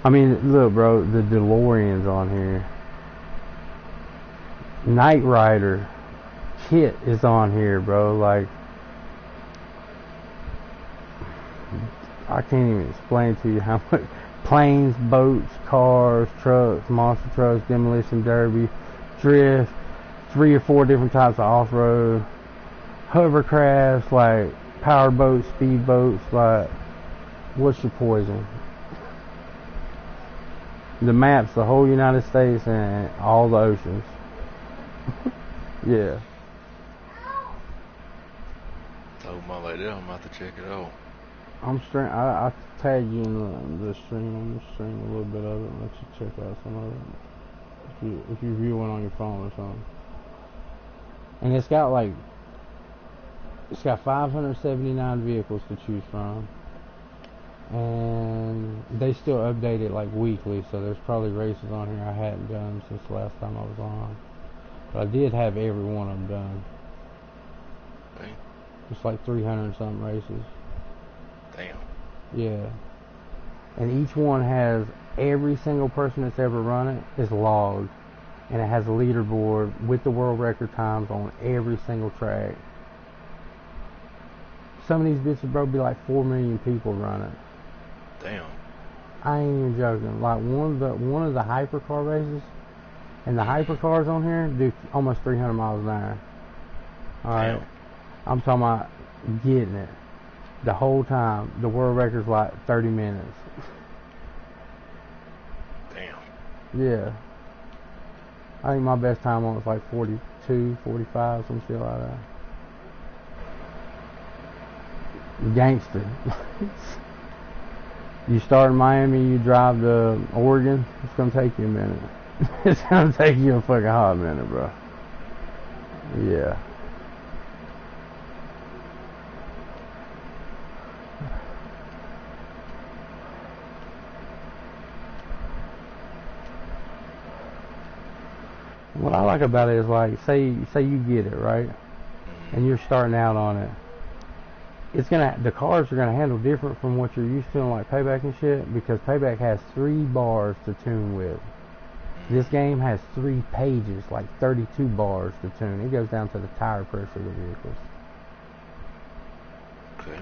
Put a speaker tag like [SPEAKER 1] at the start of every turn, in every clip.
[SPEAKER 1] I mean, look, bro, the DeLorean's on here. Knight Rider kit is on here, bro. Like, I can't even explain to you how much. Planes, boats, cars, trucks, monster trucks, demolition derby, drift, 3 or 4 different types of off-road, hovercrafts, like power boats, speed boats, like, what's your poison? The maps, the whole United States and all the oceans. Yeah.
[SPEAKER 2] Told my lady I'm about to check it out.
[SPEAKER 1] I tag you in the stream. I'm gonna stream a little bit of it and let you check out some of it. If you view one on your phone or something. And it's got 579 vehicles to choose from. And they still update it like weekly, so there's probably races on here I hadn't done since the last time I was on. But I did have every one of them done.
[SPEAKER 2] Dang.
[SPEAKER 1] It's like 300 something races.
[SPEAKER 2] Damn.
[SPEAKER 1] Yeah. And each one has, every single person that's ever run it is logged. And it has a leaderboard with the world record times on every single track. Some of these bitches, bro, be like 4 million people run it.
[SPEAKER 2] Damn.
[SPEAKER 1] I ain't even joking. Like one of the hypercar races, and the hypercars on here do almost 300 miles an hour. Alright? I'm talking about getting it. The whole time. The world record's like 30 minutes.
[SPEAKER 2] Damn.
[SPEAKER 1] Yeah. I think my best time on was like 42, 45, some shit like that. Gangster. You start in Miami, you drive to Oregon, it's gonna take you a minute. It's gonna take you a fucking hot minute, bro. Yeah. What I like about it is, like, say you get it, right? And you're starting out on it. The cars are gonna handle different from what you're used to in like Payback and shit, because Payback has 3 bars to tune with. This game has 3 pages, like 32 bars to tune. It goes down to the tire pressure of the vehicles.
[SPEAKER 2] Okay.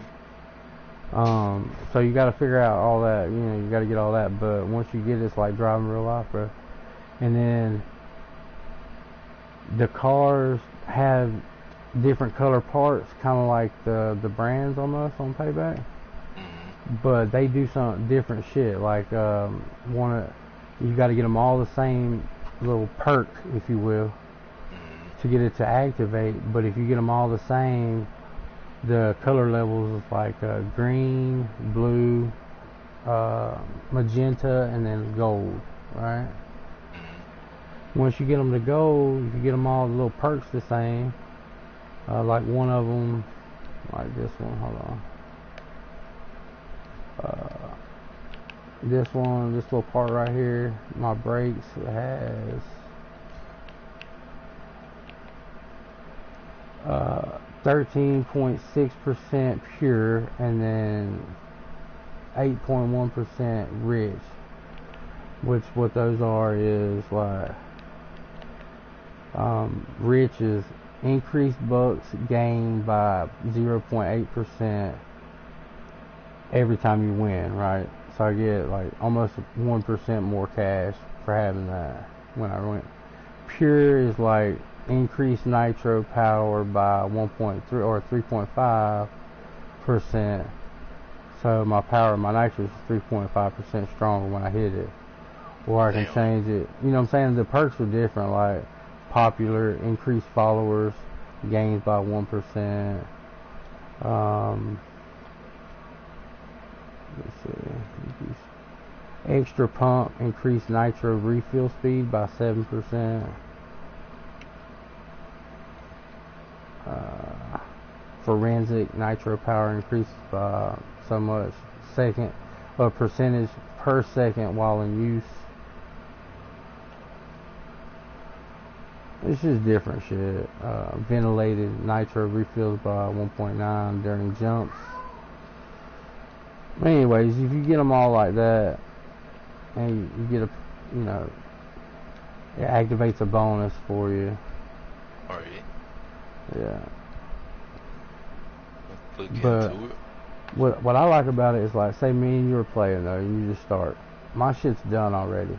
[SPEAKER 1] So you gotta figure out all that, you know, you gotta get all that, but once you get it, it's like driving real life, bro. And then the cars have different color parts, kind of like the brands almost on Payback, but they do some different shit. Like you got to get them all the same little perk, if you will, to get it to activate. But if you get them all the same, the color levels is like green, blue, magenta, and then gold, right? Once you get them to gold, you get them all the little perks the same. Like one of them, like this one, hold on. This one, this little part right here, my brakes, it has 13.6% pure and then 8.1% rich. Which what those are is like, rich is increased bucks gained by 0.8% every time you win, right? So I get like almost 1% more cash for having that when I win. Pure is like increased nitro power by 1.3 or 3.5%. So my nitro is 3.5% stronger when I hit it. Or I can change it. You know what I'm saying? The perks are different, like popular, increased followers, gains by 1%. Let's see. Extra pump, increased nitro refill speed by 7%. Forensic nitro power increases by so much percentage per second while in use. It's just different shit. Ventilated nitro refills by 1.9 during jumps. Anyways, if you get them all like that, and you get a, you know, it activates a bonus for you.
[SPEAKER 2] Alright.
[SPEAKER 1] Yeah.
[SPEAKER 2] Let's look
[SPEAKER 1] But
[SPEAKER 2] into it.
[SPEAKER 1] what I like about it is, like, say me and you are playing though, and you just start. My shit's done already.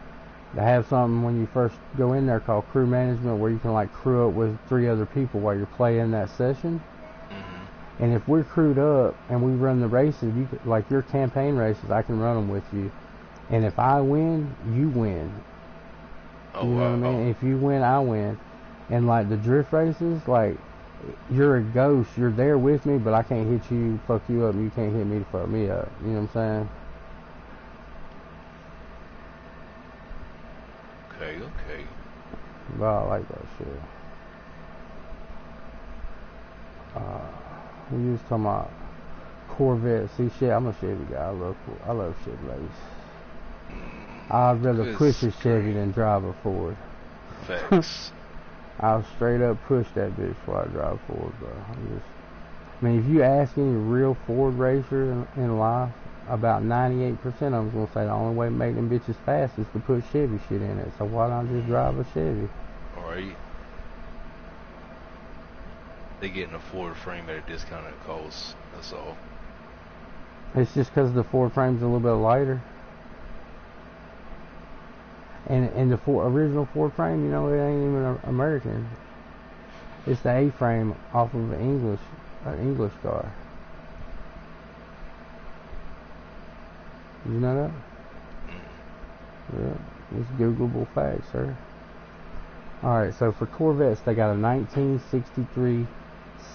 [SPEAKER 1] To have something when you first go in there called crew management, where you can like crew up with 3 other people while you're playing that session.
[SPEAKER 2] Mm-hmm.
[SPEAKER 1] And if we're crewed up and we run the races, you could, like your campaign races, I can run them with you. And if I win, you win.
[SPEAKER 2] Oh,
[SPEAKER 1] You know
[SPEAKER 2] wow.
[SPEAKER 1] what I mean? If you win, I win. And like the drift races, like, you're a ghost. You're there with me, but I can't hit you, fuck you up, and you can't hit me to fuck me up. You know what I'm saying?
[SPEAKER 2] Okay.
[SPEAKER 1] But I like that shit. We was talking about Corvette. See, shit, I'm a Chevy guy. I love Chevrolet. I'd rather
[SPEAKER 2] Good
[SPEAKER 1] push a Chevy
[SPEAKER 2] screen.
[SPEAKER 1] than drive a Ford.
[SPEAKER 2] Facts.
[SPEAKER 1] I'll straight up push that bitch before I drive a Ford, bro. I mean, if you ask any real Ford racer in life, about 98% of them's gonna say the only way to make them bitches fast is to put Chevy shit in it. So why not just drive a Chevy?
[SPEAKER 2] Alright. They getting a Ford frame at a discounted cost. That's all.
[SPEAKER 1] It's just because the Ford frame's a little bit lighter. And the original Ford frame, you know, it ain't even American. It's the A-frame off of an English car. You know that? Yeah, it's Googleable fact, sir. Alright, so for Corvettes, they got a 1963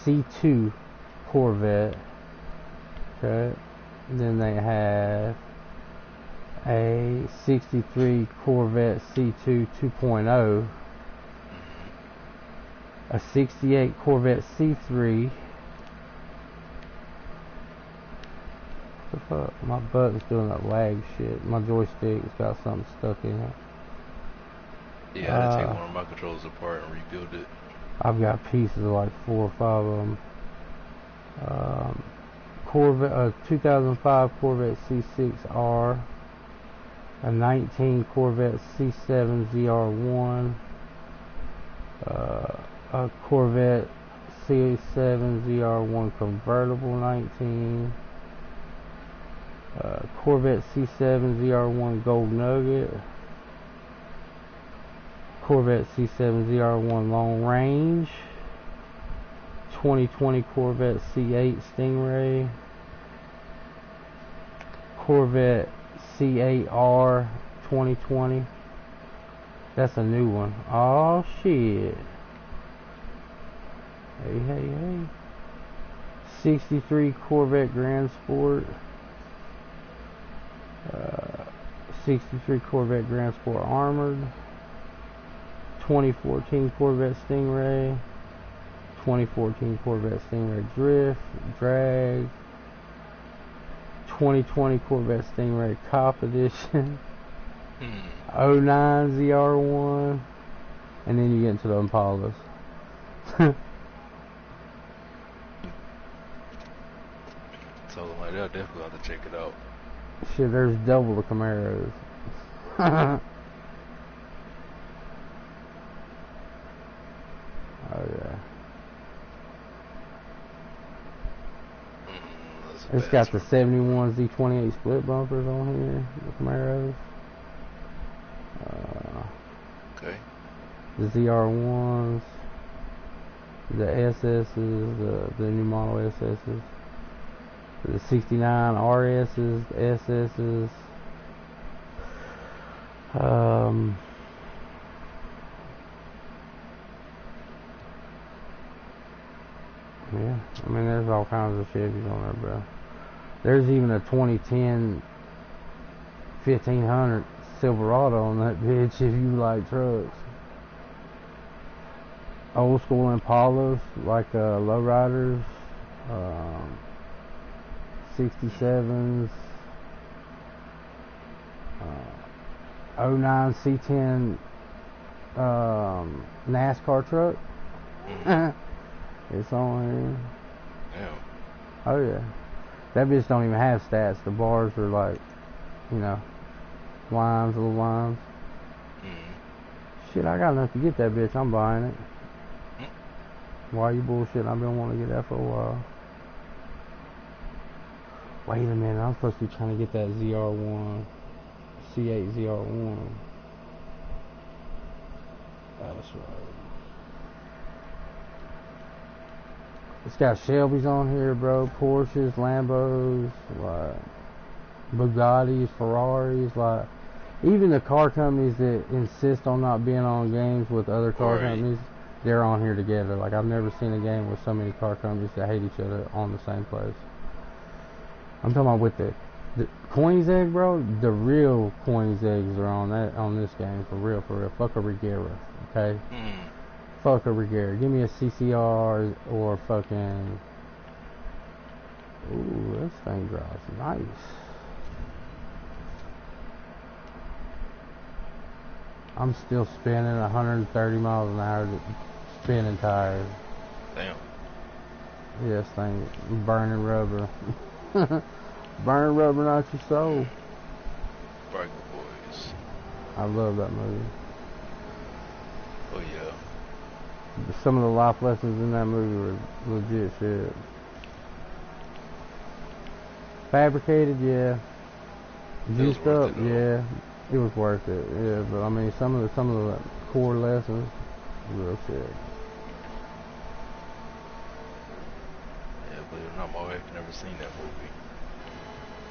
[SPEAKER 1] C2 Corvette. Okay. Then they have a 63 Corvette C2 2.0. A 68 Corvette C3. What the fuck? My button's doing that lag shit. My joystick's got something stuck in it.
[SPEAKER 2] Yeah, I had to take one of my controllers apart and rebuild it.
[SPEAKER 1] I've got pieces of like 4 or 5 of them. Corvette, 2005 Corvette C6R, a 19 Corvette C7 ZR1, a Corvette C7 ZR1 convertible 19, Corvette C7 ZR1 Gold Nugget, Corvette C7 ZR1 Long Range, 2020 Corvette C8 Stingray, Corvette C8R 2020. That's a new one. Oh shit. Hey. 63 Corvette Grand Sport. 63 Corvette Grand Sport Armored. 2014 Corvette Stingray. 2014 Corvette Stingray Drift, Drag, 2020 Corvette Stingray Cop Edition, 09 ZR1, and then you get into the Impalas.
[SPEAKER 2] Something like that, I definitely have to check it out.
[SPEAKER 1] Shit, there's double the Camaros. Oh yeah. It's got the 71 Z28 split bumpers on here, the Camaros.
[SPEAKER 2] Okay.
[SPEAKER 1] The ZR1s, the SSs, the new model SSs, the 69 RSs, the SSs. Yeah, I mean, there's all kinds of Chevys on there, bro. There's even a 2010 1500 Silverado on that bitch if you like trucks. Old school Impalas, like lowriders, 67s, 09 C10 NASCAR truck. It's on here.
[SPEAKER 2] Damn.
[SPEAKER 1] Oh yeah. That bitch don't even have stats. The bars are like, you know, Limes, little limes. Shit, I got enough to get that bitch. I'm buying it. Why you bullshitting? I've been wanting to get that for a while. Wait a minute, I'm supposed to be trying to get that ZR1, C8 ZR1. That's right. It's got Shelby's on here, bro. Porsches, Lambos, like Bugattis, Ferraris, like even the car companies that insist on not being on games with other car companies, they're on here together. Like I've never seen a game with so many car companies that hate each other on the same place. I'm talking about with the Koenigsegg, bro. The real Koenigseggs are on this game for real, for real. Fuck a Regera, okay? Fuck a Regera. Give me a CCR or fucking. Ooh, this thing drives nice. I'm still spinning 130 miles an hour, spinning tires.
[SPEAKER 2] Damn.
[SPEAKER 1] Yeah, this thing burning rubber. Burning rubber, not your soul.
[SPEAKER 2] Breaker Boys.
[SPEAKER 1] I love that movie.
[SPEAKER 2] Oh yeah.
[SPEAKER 1] Some of the life lessons in that movie were legit shit. Fabricated, yeah. Juiced up, yeah. It was worth it, yeah. But I mean, some of the core lessons, real shit.
[SPEAKER 2] Yeah, believe it or not, my wife never seen that movie.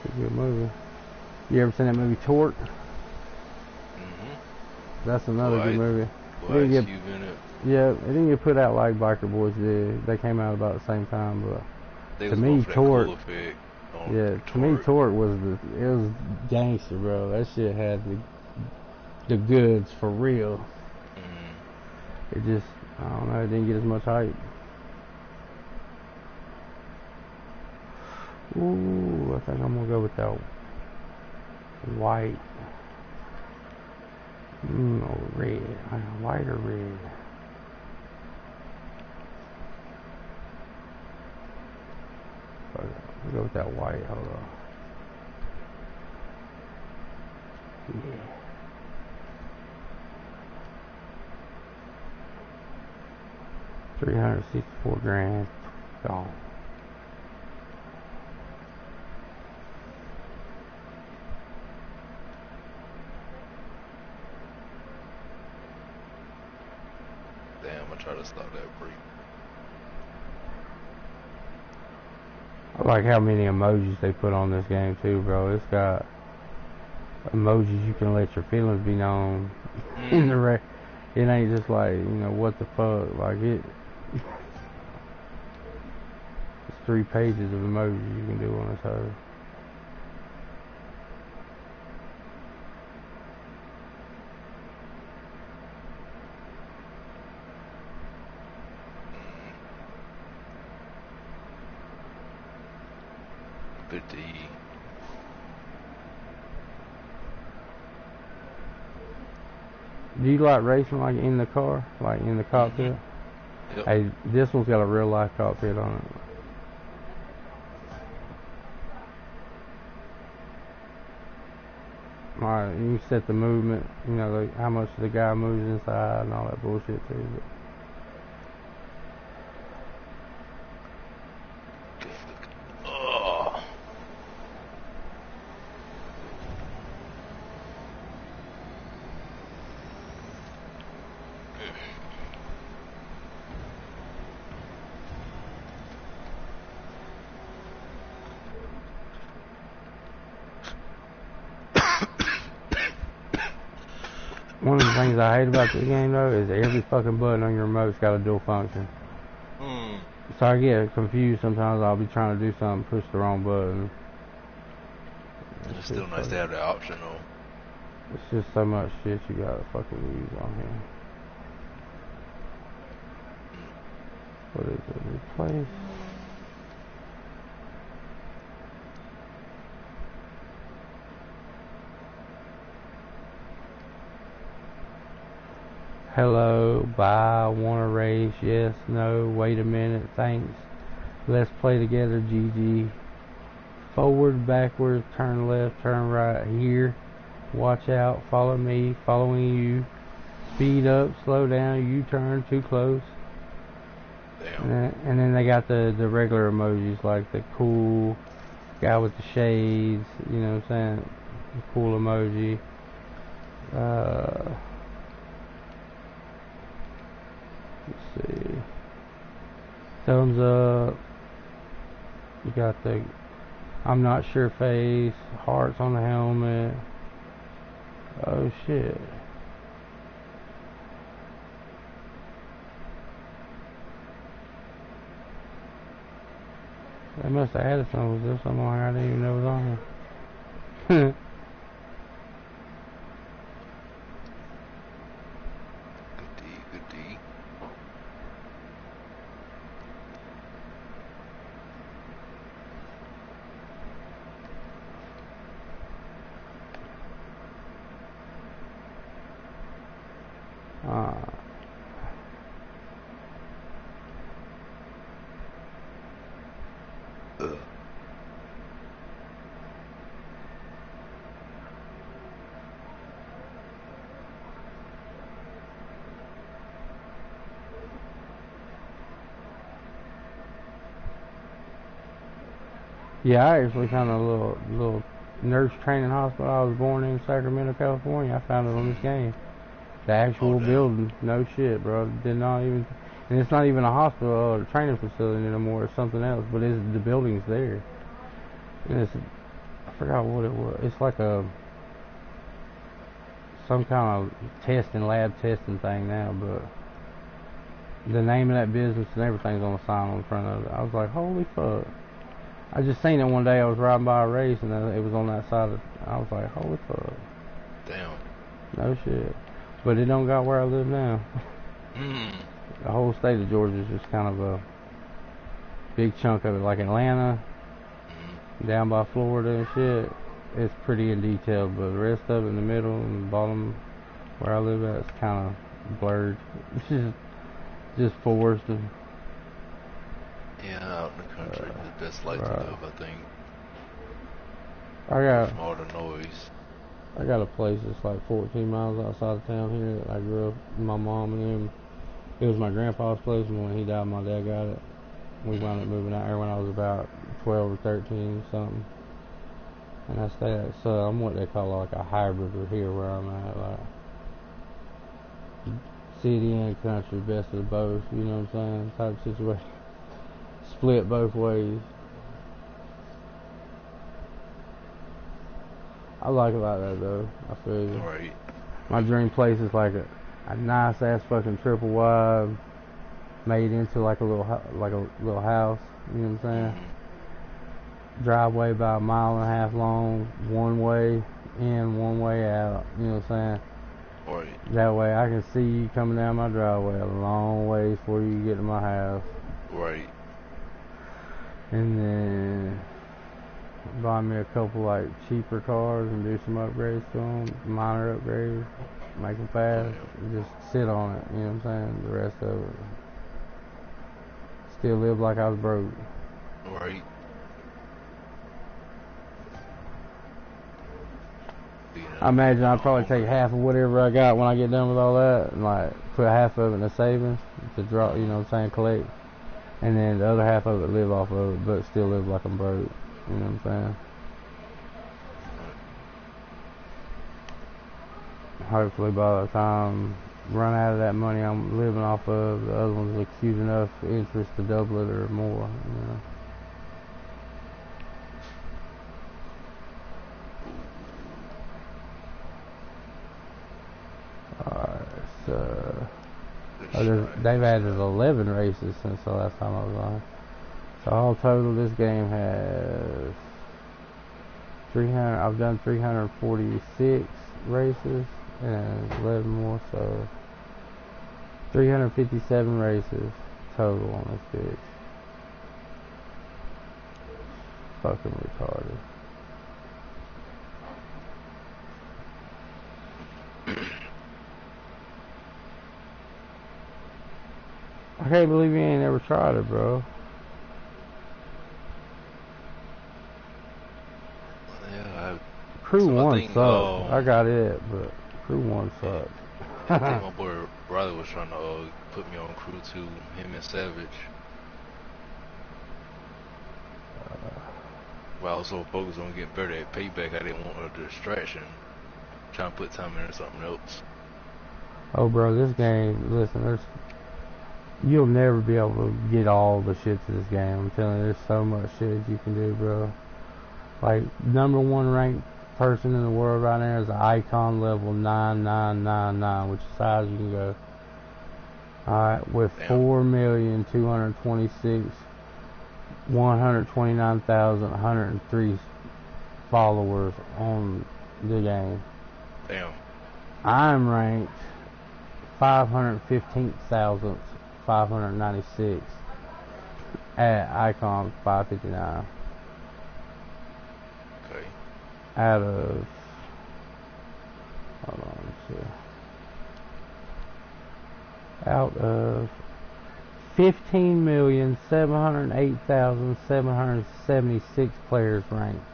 [SPEAKER 1] It's a good movie. You ever seen that movie Torque? That's another good movie.
[SPEAKER 2] Ice Cube in it.
[SPEAKER 1] Yeah, it didn't get put out like Biker Boys did. They came out about the same time, but
[SPEAKER 2] they
[SPEAKER 1] to me, Torque.
[SPEAKER 2] Yeah,
[SPEAKER 1] to me, Torque was it was gangster, bro. That shit had the goods for real. It just, I don't know, it didn't get as much hype. Ooh, I think I'm gonna go with that white. Or red. White or red? I'll go with that white. Hold on. Yeah. $364,000 gone.
[SPEAKER 2] Damn, I try to stop that break.
[SPEAKER 1] I like how many emojis they put on this game too, bro. It's got emojis you can let your feelings be known in the wreck. It ain't just like, what the fuck, like it's 3 pages of emojis you can do on this hoe.
[SPEAKER 2] Good to eat.
[SPEAKER 1] Do you like racing like in the car, like in the cockpit?
[SPEAKER 2] Yep.
[SPEAKER 1] Hey, this one's got a real life cockpit on it. Alright, you can set the movement, how much the guy moves inside and all that bullshit too. But one of the things I hate about this game though is every fucking button on your remote's got a dual function. So I get confused sometimes. I'll be trying to do something, push the wrong button.
[SPEAKER 2] It's still nice to have that option though.
[SPEAKER 1] It's just so much shit you gotta fucking use on here. What is it? Replace? Hello, bye, wanna race, yes, no, wait a minute, thanks, let's play together, GG, forward, backward, turn left, turn right, here, watch out, follow me, following you, speed up, slow down, U-turn, too close.
[SPEAKER 2] Damn.
[SPEAKER 1] And then they got the regular emojis, like the cool guy with the shades, you know what I'm saying? The cool emoji. Let's see. Thumbs up. You got the I'm not sure face, hearts on the helmet. Oh shit. They must have added something. Was there something on here I didn't even know was on here?
[SPEAKER 2] Good D.
[SPEAKER 1] Yeah, I actually found a little nurse training hospital I was born in Sacramento, California. I found it on this game. The actual building. No shit, bro. Did not even, and it's not even a hospital or a training facility anymore. It's something else, but the building's there. And it's, I forgot what it was. It's like some kind of lab testing thing now, but the name of that business and everything's on the sign on the front of it. I was like, holy fuck. I just seen it one day. I was riding by a race and it was on that side. I was like, holy fuck.
[SPEAKER 2] Damn.
[SPEAKER 1] No shit. But it don't got where I live now. The whole state of Georgia is just kind of a big chunk of it. Like Atlanta, down by Florida and shit. It's pretty in detail, but the rest of it in the middle and the bottom where I live at, it's kind of blurred. It's just forest and...
[SPEAKER 2] Yeah, out in the country, the best life to live, I think. From all the noise.
[SPEAKER 1] I got a place that's like 14 miles outside of town here that I grew up with my mom and him. It was my grandpa's place, and when he died, my dad got it. We wound up moving out here when I was about 12 or 13 something. And I stayed at, so I'm what they call like a hybrid here where I'm at, like city and country, best of both, you know what I'm saying, type situation. Split both ways. I like it like that though. I feel you.
[SPEAKER 2] Right.
[SPEAKER 1] My dream place is like a nice ass fucking triple wide, made into like a little house. You know what I'm saying? Driveway about 1.5 miles long, one way in, one way out. You know what I'm saying?
[SPEAKER 2] Right.
[SPEAKER 1] That way I can see you coming down my driveway a long ways before you get to my house.
[SPEAKER 2] Right.
[SPEAKER 1] And then buy me a couple like cheaper cars and do some upgrades to them, minor upgrades, make them fast, and just sit on it, you know what I'm saying, the rest of it. Still live like I was broke.
[SPEAKER 2] Right.
[SPEAKER 1] I imagine I'd probably take half of whatever I got when I get done with all that and like put half of it in a savings to draw, you know what I'm saying, collect. And then the other half of it live off of it, but still live like I'm broke. You know what I'm saying? Hopefully by the time I run out of that money I'm living off of, the other one's accrued enough interest to double it or more, you know. Alright, so they've added 11 races since the last time I was on. So all total this game has 300. I've done 346 races and 11 more, so 357 races total on this bitch. Fucking retarded. I can't believe you ain't ever tried it, bro.
[SPEAKER 2] Yeah,
[SPEAKER 1] Crew
[SPEAKER 2] So I
[SPEAKER 1] 1
[SPEAKER 2] think,
[SPEAKER 1] sucks. I got it, but Crew 1 sucks.
[SPEAKER 2] I think my boy Riley was trying to put me on Crew 2, him and Savage. But I was so focused on getting better at payback, I didn't want a distraction. Trying to put time into something else.
[SPEAKER 1] Oh, bro, this game, listen, you'll never be able to get all the shit to this game. I'm telling you, there's so much shit you can do, bro. Like, #1 ranked person in the world right now is icon level 9999, which is as high as you can go. Alright, with 4,226,129,103 followers on the game.
[SPEAKER 2] Damn.
[SPEAKER 1] I'm ranked 515,596 at icon 559.
[SPEAKER 2] Okay.
[SPEAKER 1] Out of, hold on, let's see. Out of 15,708,776 players ranked.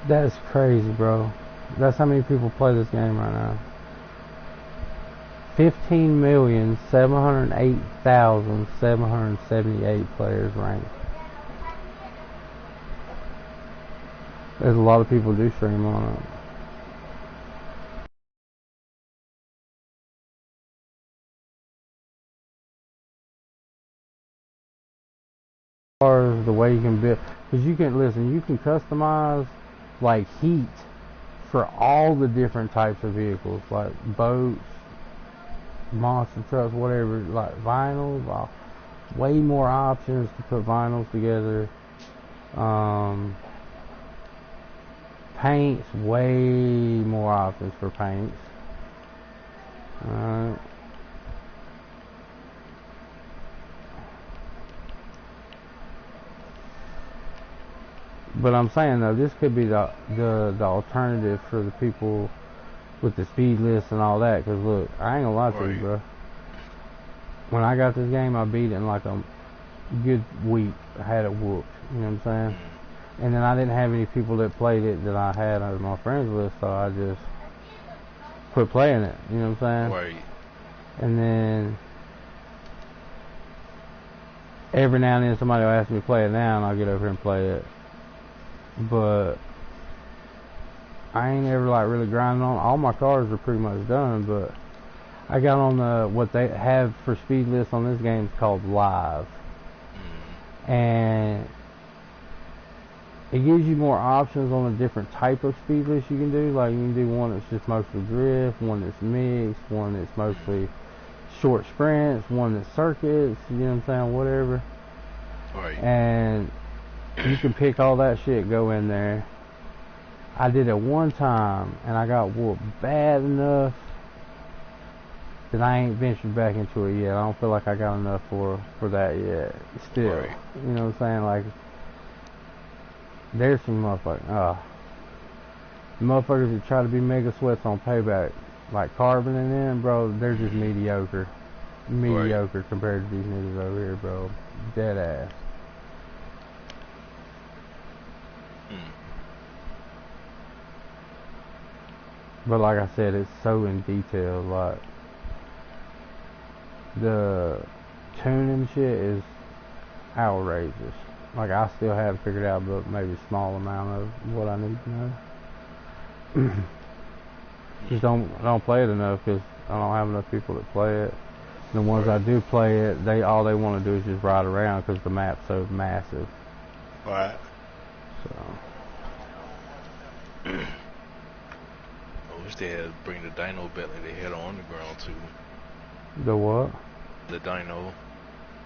[SPEAKER 1] That's crazy, bro. That's how many people play this game right now. 15,708,778 players ranked. There's a lot of people do stream on it. As far as the way you can build, because you can customize like heat for all the different types of vehicles, like boats, monster trucks, whatever, like vinyls, way more options to put vinyls together. Paints, way more options for paints. Alright. But I'm saying though, this could be the alternative for the people with the speed list and all that. Cause look, I ain't gonna lie to you, bro. When I got this game, I beat it in like a good week. I had it whooped. You know what I'm saying? And then I didn't have any people that played it that I had on my friends list, so I just quit playing it. You know what I'm saying?
[SPEAKER 2] Right.
[SPEAKER 1] And then every now and then somebody will ask me to play it now, and I'll get over here and play it. But I ain't ever like really grinding on. All my cars are pretty much done, but I got on what they have for speed lists on this game is called Live, and it gives you more options on a different type of speed list you can do. Like you can do one that's just mostly drift, one that's mixed, one that's mostly short sprints, one that's circuits, you know what I'm saying, whatever.
[SPEAKER 2] Right.
[SPEAKER 1] And you can pick all that shit, go in there. I did it one time and I got whooped bad enough that I ain't ventured back into it yet. I don't feel like I got enough for that yet. Still,
[SPEAKER 2] right.
[SPEAKER 1] You know what I'm saying? Like, there's some motherfuckers, motherfuckers that try to be mega sweats on payback, like Carbon and them, bro, they're just mediocre. Mediocre compared to these niggas over here, bro. Dead ass. But like I said, it's so in detail. Like the tuning shit is outrageous. Like I still haven't figured out, but maybe a small amount of what I need to know. Just don't play it enough because I don't have enough people that play it. The ones I do play it, all they want to do is just ride around because the map's so massive.
[SPEAKER 2] Right.
[SPEAKER 1] So.
[SPEAKER 2] I wish they had bring the dyno back like they had on Underground too.
[SPEAKER 1] The what?
[SPEAKER 2] The dyno.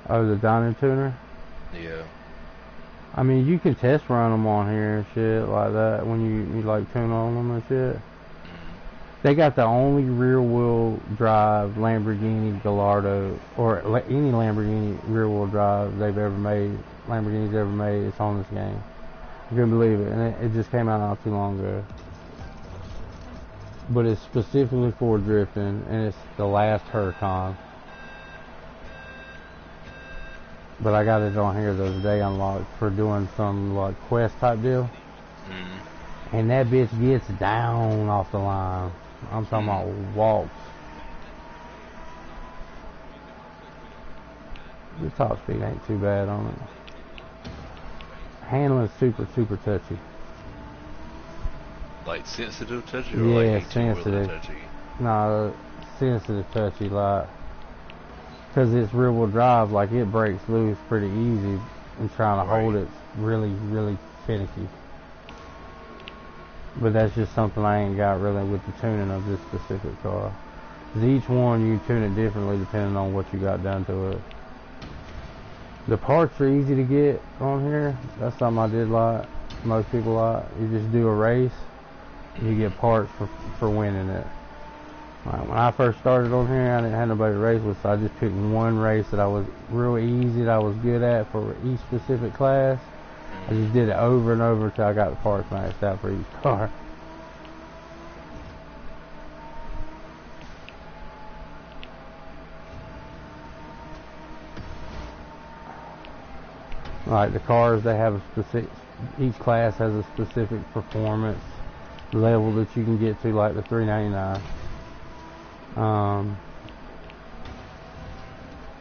[SPEAKER 1] Oh, the dyno tuner?
[SPEAKER 2] Yeah.
[SPEAKER 1] I mean, you can test run them on here and shit like that when you like tune on them and shit. They got the only rear-wheel drive Lamborghini Gallardo, or any Lamborghini rear-wheel drive Lamborghini's ever made. It's on this game. I couldn't believe it, and it just came out not too long ago. But it's specifically for drifting, and it's the last Huracan. but I got it on here the other day unlocked for doing some like quest type deal. And that bitch gets down off the line. I'm talking about walks. The top speed ain't too bad on it. Handling super touchy.
[SPEAKER 2] Like sensitive touchy or
[SPEAKER 1] yeah,
[SPEAKER 2] like
[SPEAKER 1] sensitive.
[SPEAKER 2] Touchy?
[SPEAKER 1] No, sensitive touchy, like, cause it's rear wheel drive, like it breaks loose pretty easy, and trying to hold it's really finicky. But that's just something I ain't got really with the tuning of this specific car. 'Cause each one you can tune it differently depending on what you got done to it. The parts are easy to get on here. That's something I did like. Most people like. You just do a race, you get parts for winning it. Like when I first started on here, I didn't have nobody to race with, so I just picked one race that I was real easy, that I was good at for each specific class. I just did it over and over until I got the parts maxed out for each car. Like the cars, they have a specific, each class has a specific performance level that you can get to, like the 399.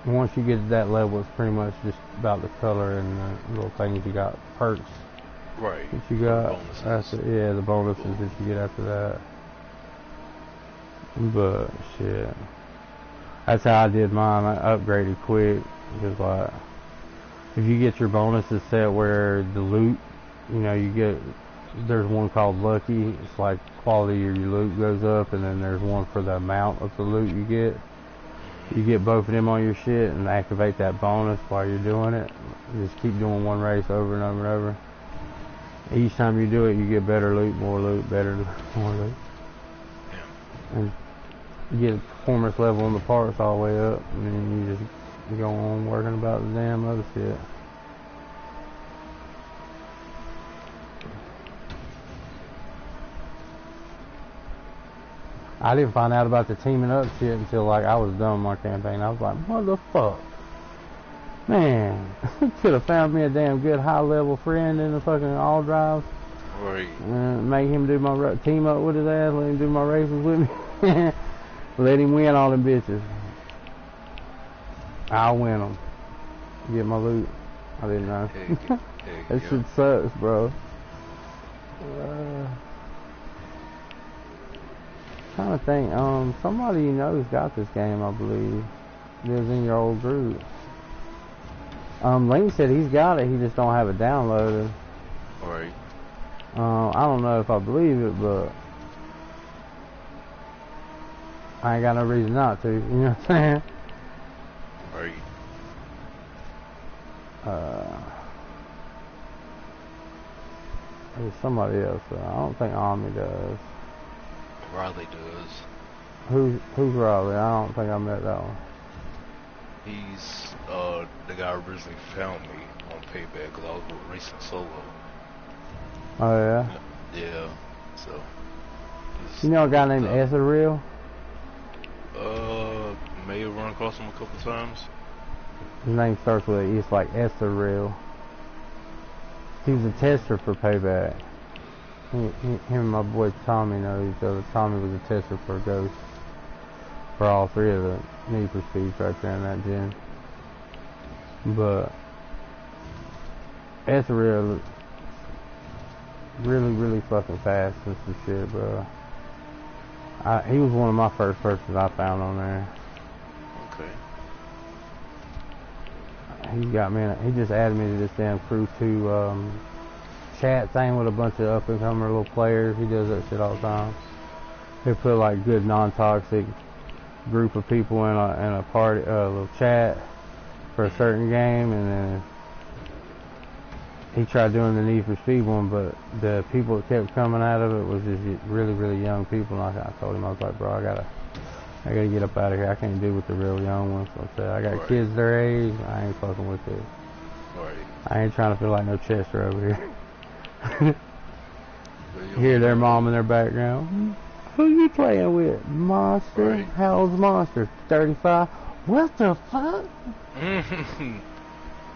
[SPEAKER 1] Once you get to that level, it's pretty much just about the color and the little things you got, perks
[SPEAKER 2] that
[SPEAKER 1] you got.
[SPEAKER 2] Bonuses.
[SPEAKER 1] Yeah, the bonuses that you get after that. But shit, that's how I did mine. I upgraded quick because like, if you get your bonuses set where the loot, you know, you get, there's one called Lucky. It's like quality of your loot goes up, and then there's one for the amount of the loot you get. You get both of them on your shit and activate that bonus while you're doing it. You just keep doing one race over and over and over. Each time you do it, you get better loot, more loot, better loot, more loot. And you get a performance level on the parts all the way up, and then you just go on working about the damn other shit. I didn't find out about the teaming up shit until like I was done with my campaign. I was like, motherfuck. Man, could have found me a damn good high level friend in the fucking all drives.
[SPEAKER 2] Right.
[SPEAKER 1] Make him do my team up with his ass, let him do my races with me. Let him win all them bitches. I'll win them. Get my loot. I didn't know. That shit sucks, bro. Trying to think, somebody you know's got this game, I believe. Lives in your old group. Lane said he's got it, he just don't have it downloaded.
[SPEAKER 2] Right.
[SPEAKER 1] I don't know if I believe it, but I ain't got no reason not to, you know what I'm saying?
[SPEAKER 2] Right.
[SPEAKER 1] There's somebody else, I don't think Army does.
[SPEAKER 2] Riley does.
[SPEAKER 1] Who's Riley? I don't think I met that one.
[SPEAKER 2] He's the guy who originally found me on payback because I was racing solo.
[SPEAKER 1] Oh yeah?
[SPEAKER 2] Yeah. So.
[SPEAKER 1] You know a guy named Ezreal?
[SPEAKER 2] May have run across him a couple times.
[SPEAKER 1] His name starts with an E. It's like Ezreal. He was a tester for payback. Him and my boy Tommy know each other. Tommy was a tester for Ghost. For all three of the Need for Speeds right there in that gen. But Ezreal really fucking fast and some shit, bro. He was one of my first persons I found on there.
[SPEAKER 2] Okay.
[SPEAKER 1] He got me. He just added me to this damn Crew2 chat thing with a bunch of up and coming little players. He does that shit all the time. He'll put like good non-toxic group of people in a party, little chat for a certain game, and then he tried doing the Need for Speed one, but the people that kept coming out of it was just really young people. And I told him, I was like, bro, I gotta get up out of here. I can't do with the real young ones. So I said, I got kids their age. I ain't fucking with it. I ain't trying to feel like no Chester over here. Hear their mom in their background. Who you playing with? Monster? How old's Monster? 35? What the fuck?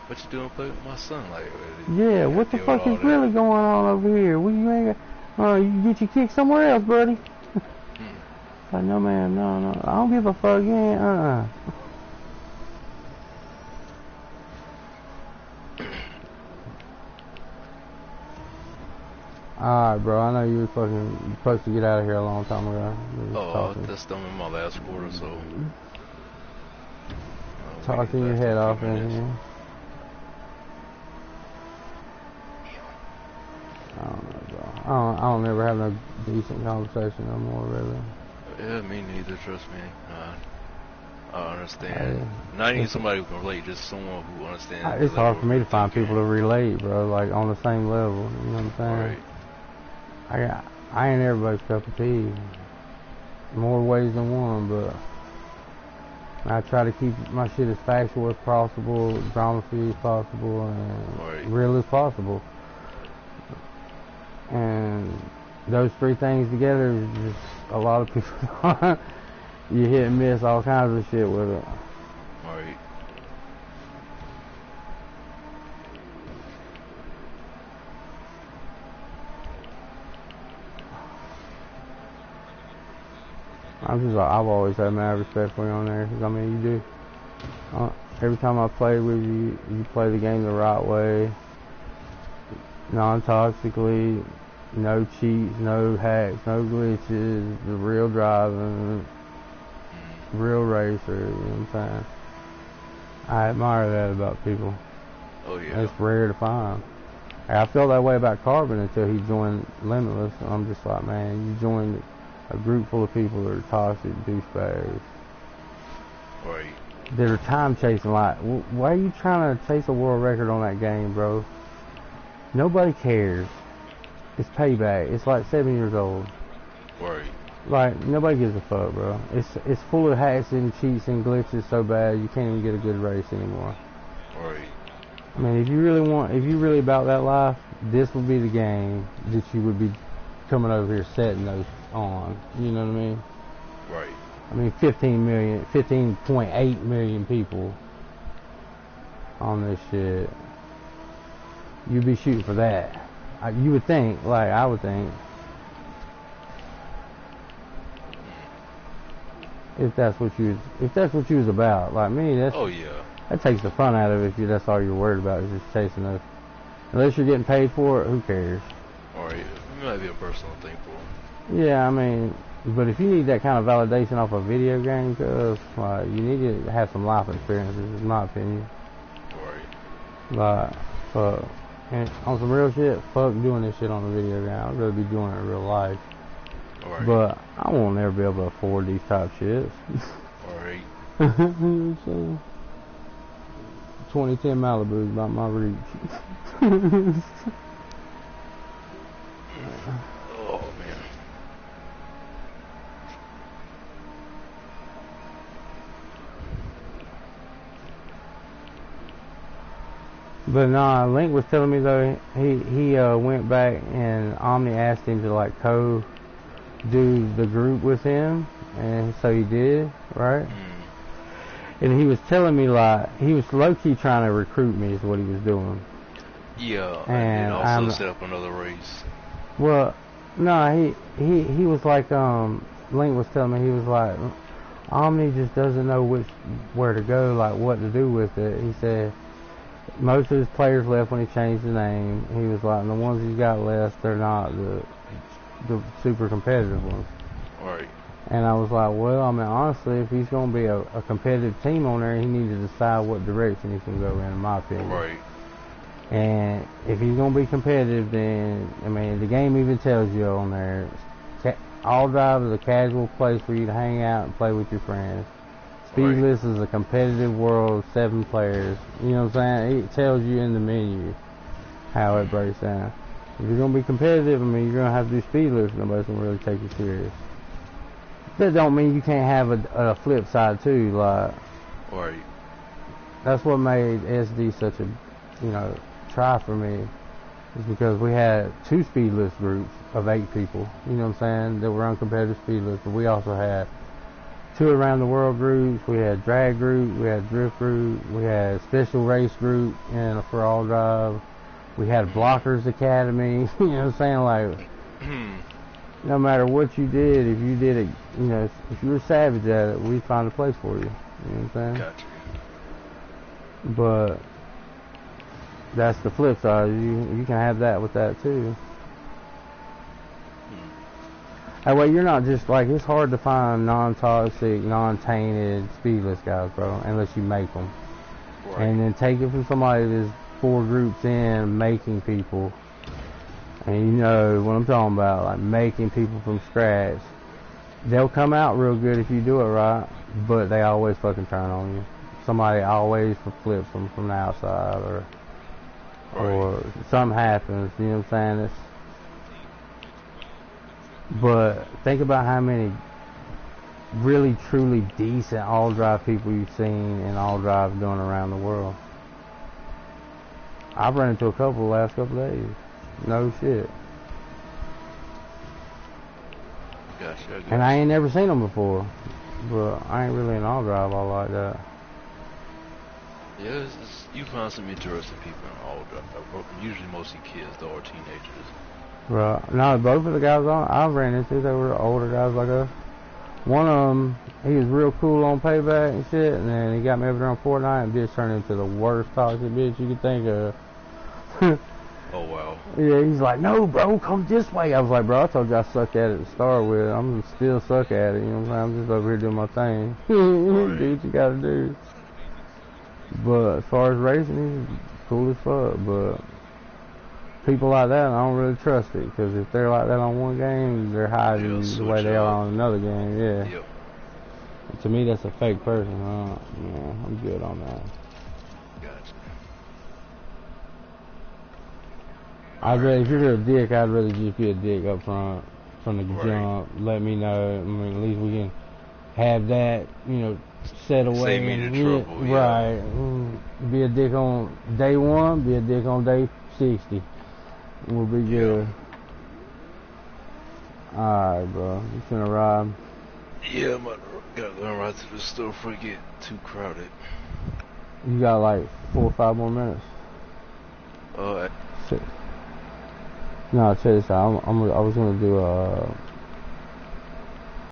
[SPEAKER 2] what you doing play with my son? Like,
[SPEAKER 1] Yeah, what the fuck is really going on over here? Well, you ain't got, you get your kick somewhere else, buddy. Like, no, man, no, I don't give a fuck, you ain't, Alright, bro, I know you were supposed to get out of here a long time ago.
[SPEAKER 2] That's done in my last quarter, so.
[SPEAKER 1] Talking your head off in here. I don't know, bro. I don't ever have no decent conversation no more, really.
[SPEAKER 2] Yeah, me neither, trust me. I understand. Not even somebody who can relate, just someone who understands.
[SPEAKER 1] It's hard for me to find people to relate, bro, like on the same level, you know what I'm saying?
[SPEAKER 2] Right.
[SPEAKER 1] I ain't everybody's cup of tea. More ways than one, but I try to keep my shit as factual as possible, drama-free as possible, and real as possible. And those three things together is just a lot of people. You hit and miss all kinds of shit with it.
[SPEAKER 2] Right.
[SPEAKER 1] I've always had mad respect for you on there. Cause, I mean, you do. Every time I play with you, you play the game the right way. Non-toxically, no cheats, no hacks, no glitches, the real driving, real racer, you know what I'm saying? I admire that about people.
[SPEAKER 2] Oh yeah.
[SPEAKER 1] It's rare to find. I felt that way about Carbon until he joined Limitless. I'm just like, man, you joined a group full of people that are toxic douchebags.
[SPEAKER 2] Right.
[SPEAKER 1] That are time chasing. Like, why are you trying to chase a world record on that game, bro? Nobody cares. It's payback. It's like 7 years old.
[SPEAKER 2] Right.
[SPEAKER 1] Like, nobody gives a fuck, bro. It's full of hacks and cheats and glitches so bad you can't even get a good race anymore.
[SPEAKER 2] Right.
[SPEAKER 1] I mean, if you really about that life, this would be the game that you would be coming over here setting those on. You know what I mean?
[SPEAKER 2] Right.
[SPEAKER 1] I mean, 15.8 million people on this shit. You'd be shooting for that. You would think, like I would think, if that's what you was about. Like me, that takes the fun out of it. If that's all you're worried about is just chasing those. Unless you're getting paid for it, who cares?
[SPEAKER 2] Alright, it might be a personal thing for them.
[SPEAKER 1] Yeah, I mean, but if you need that kind of validation off a video game, cause like you need to have some life experiences, in my opinion.
[SPEAKER 2] Right.
[SPEAKER 1] Like, and on some real shit, fuck doing this shit on the video game. I'd rather be doing it in real life.
[SPEAKER 2] Alright.
[SPEAKER 1] But I won't never be able to afford these type shits.
[SPEAKER 2] Alright.
[SPEAKER 1] You know what I'm saying? 2010 Malibu is about my reach.
[SPEAKER 2] Oh man.
[SPEAKER 1] But nah, Link was telling me though, he went back and Omni asked him to like do the group with him, and so he did, right? And he was telling me like he was low-key trying to recruit me is what he was doing.
[SPEAKER 2] Yeah, and also set up another race.
[SPEAKER 1] Well, no, he was like Link was telling me, he was like, Omni just doesn't know where to go, like what to do with it. He said most of his players left when he changed the name. He was like, and the ones he's got left, they're not the super competitive ones.
[SPEAKER 2] Right.
[SPEAKER 1] And I was like, well, I mean, honestly, if he's going to be a competitive team on there, he needs to decide what direction he's going to go in my opinion.
[SPEAKER 2] Right.
[SPEAKER 1] And if he's going to be competitive, then, I mean, the game even tells you on there, all drive is a casual place for you to hang out and play with your friends. Speedless is a competitive world, 7 players. You know what I'm saying? It tells you in the menu how it breaks down. If you're going to be competitive, I mean, you're going to have to do speedless. Nobody's going to really take you serious. That don't mean you can't have a flip side too. Like,
[SPEAKER 2] right.
[SPEAKER 1] That's what made SD such a, try for me, is because we had 2 speedless groups of 8 people. You know what I'm saying? That were uncompetitive speedless, but we also had two around the world groups. We had drag group, we had drift group, we had special race group, and for all drive. We had blockers academy. You know what I'm saying? Like, no matter what you did, if you did it, you know, if you were savage at it, we'd find a place for you. You know what I'm saying?
[SPEAKER 2] Gotcha.
[SPEAKER 1] But that's the flip side. You can have that with that too. That way you're not just like, it's hard to find non-toxic, non-tainted, speedless guys, bro, unless you make them. Right. And then take it from somebody that's 4 groups in, making people. And you know what I'm talking about, like making people from scratch. They'll come out real good if you do it right, but they always fucking turn on you. Somebody always flips them from the outside, or something happens, you know what I'm saying? But think about how many really truly decent all-drive people you've seen in all-drive doing around the world. I've run into a couple the last couple days. No shit.
[SPEAKER 2] Gotcha.
[SPEAKER 1] And I ain't never seen them before. But I ain't really an all-drive all like that.
[SPEAKER 2] Yeah, you find some interesting people in all-drive. Usually mostly kids, though, or teenagers.
[SPEAKER 1] Right. No, both of the guys I ran into, they were older guys like us. One of them, he was real cool on payback and shit, and then he got me over there on Fortnite, and bitch turned into the worst toxic bitch you could think of.
[SPEAKER 2] Oh, wow.
[SPEAKER 1] Yeah, he's like, no, bro, come this way. I was like, bro, I told you I sucked at it to start with. I'm still suck at it, you know what I'm saying? I'm just over here doing my thing. Do what you gotta do. But as far as racing, he's cool as fuck, but people like that, I don't really trust it, because if they're like that on one game, they're hiding the way they are on another game, yeah.
[SPEAKER 2] Yep.
[SPEAKER 1] And to me, that's a fake person. Yeah, I'm good on that.
[SPEAKER 2] Gotcha.
[SPEAKER 1] If you're a dick, I'd rather just be a dick up front from the jump. Let me know. I mean, at least we can have that, you know, set away.
[SPEAKER 2] Save me the trouble.
[SPEAKER 1] Right. Be a dick on day 1, be a dick on day 60. We'll be good. Yeah. Alright, bro. You finna ride?
[SPEAKER 2] Yeah, I gotta go right to the store before it get too crowded.
[SPEAKER 1] You got like 4 or 5 more minutes. No, check this out. I was gonna do a